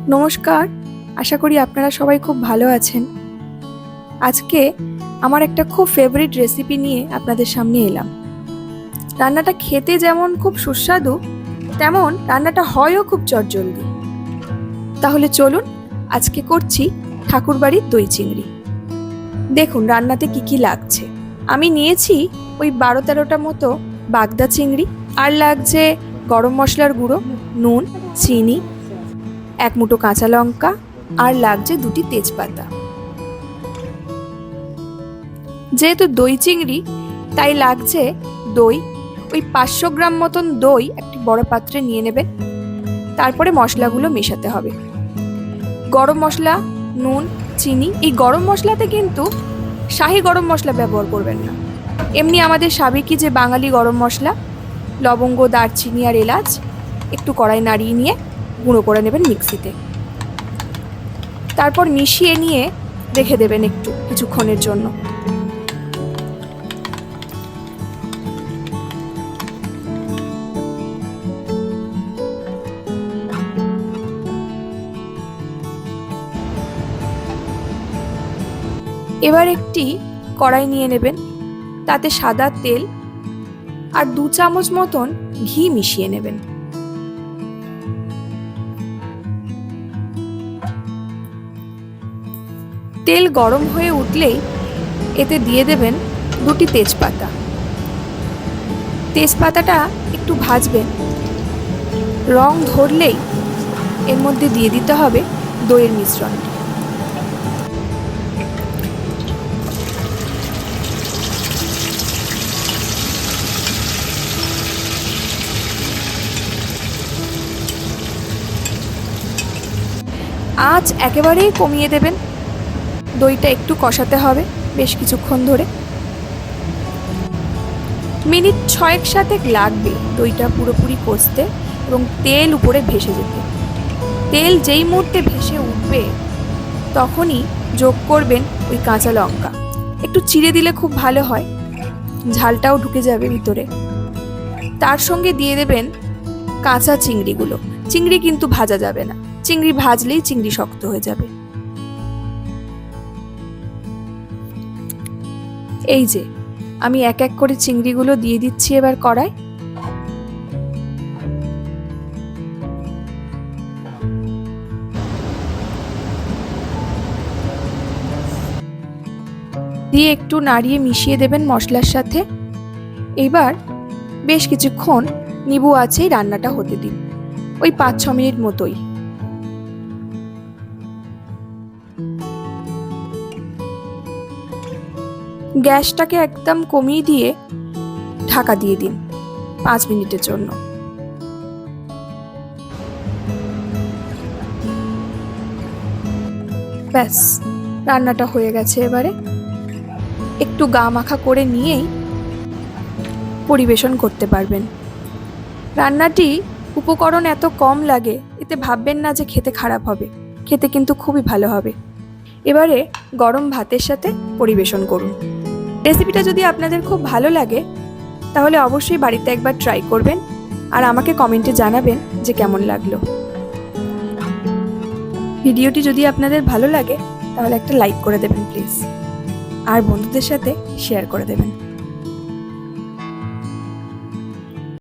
নমস্কার, আশা করি আপনারা সবাই খুব ভালো আছেন। আজকে আমার একটা খুব ফেভারিট রেসিপি নিয়ে আপনাদের সামনে এলাম। রান্নাটা খেতে যেমন খুব সুস্বাদু, তেমন রান্নাটা হয়ও খুব চটজলদি। তাহলে চলুন, আজকে করছি ঠাকুরবাড়ির দই চিংড়ি। দেখুন রান্নাতে কি কি লাগছে। আমি নিয়েছি ওই 12-13টা মতো বাগদা চিংড়ি, আর লাগছে গরম মশলার গুঁড়ো, নুন, চিনি, 1 মুঠো কাঁচা লঙ্কা, আর লাগছে 2টি তেজপাতা। যেহেতু দই চিংড়ি তাই লাগছে দই। ওই 500 গ্রাম মতন দই একটি বড় পাত্রে নিয়ে নেবেন। তারপরে মশলাগুলো মেশাতে হবে। গরম মশলা, নুন, চিনি। এই গরম মশলাতে কিন্তু শাহি গরম মশলা ব্যবহার করবেন না। এমনি আমাদের সাবেকি যে বাঙালি গরম মশলা, লবঙ্গ, দারচিনি আর এলাচ একটু কড়াই নাড়িয়ে নিয়ে গুঁড়ো করে নেবেন মিক্সিতে। তারপর মিশিয়ে নিয়ে রেখে দেবেন একটু কিছুক্ষণের জন্য। এবার একটি কড়াই নিয়ে নেবেন, তাতে সাদা তেল আর 2 চামচ মতন ঘি মিশিয়ে নেবেন। তেল গরম হয়ে উঠলেই এতে দিয়ে দেবেন 2টি তেজপাতা। তেজপাতাটা একটু ভাজবেন। রং ধরলেই এর মধ্যে দিয়ে দিতে হবে দইয়ের মিশ্রণটি। আঁচ একেবারেই কমিয়ে দেবেন। দইটা একটু কষাতে হবে বেশ কিছুক্ষণ ধরে। মিনিট 6 সাথে লাগবে দইটা পুরোপুরি কষতে এবং তেল উপরে ভেসে যেতে। তেল যেই মুহূর্তে ভেসে উঠবে তখনই যোগ করবেন ওই কাঁচা লঙ্কা। একটু চিড়ে দিলে খুব ভালো হয়, ঝালটাও ঢুকে যাবে ভিতরে। তার সঙ্গে দিয়ে দেবেন কাঁচা চিংড়িগুলো। চিংড়ি কিন্তু ভাজা যাবে না, চিংড়ি ভাজলেই চিংড়ি শক্ত হয়ে যাবে। এই যে আমি এক এক করে চিংড়িগুলো দিয়ে দিচ্ছি এবার কড়াই। দিয়ে একটু নাড়িয়ে মিশিয়ে দেবেন মশলার সাথে। এবার বেশ কিছুক্ষণ নিবু আছেই রান্নাটা হতে দিন, ওই 5-6 মিনিট মতোই। গ্যাসটাকে একদম কমিয়ে দিয়ে ঢাকা দিয়ে দিন 5 মিনিটের জন্য। ব্যাস, রান্নাটা হয়ে গেছে। এবারে একটু গা মাখা করে নিয়েই পরিবেশন করতে পারবেন। রান্নাটি উপকরণ এত কম লাগে, এতে ভাববেন না যে খেতে খারাপ হবে, খেতে কিন্তু খুবই ভালো হবে। এবারে গরম ভাতের সাথে পরিবেশন করুন। রেসিপিটা যদি আপনাদের খুব ভালো লাগে তাহলে অবশ্যই বাড়িতে একবার ট্রাই করবেন আর আমাকে কমেন্টে জানাবেন যে কেমন লাগলো। ভিডিওটি যদি আপনাদের ভালো লাগে তাহলে একটা লাইক করে দেবেন প্লিজ, আর বন্ধুদের সাথে শেয়ার করে দেবেন।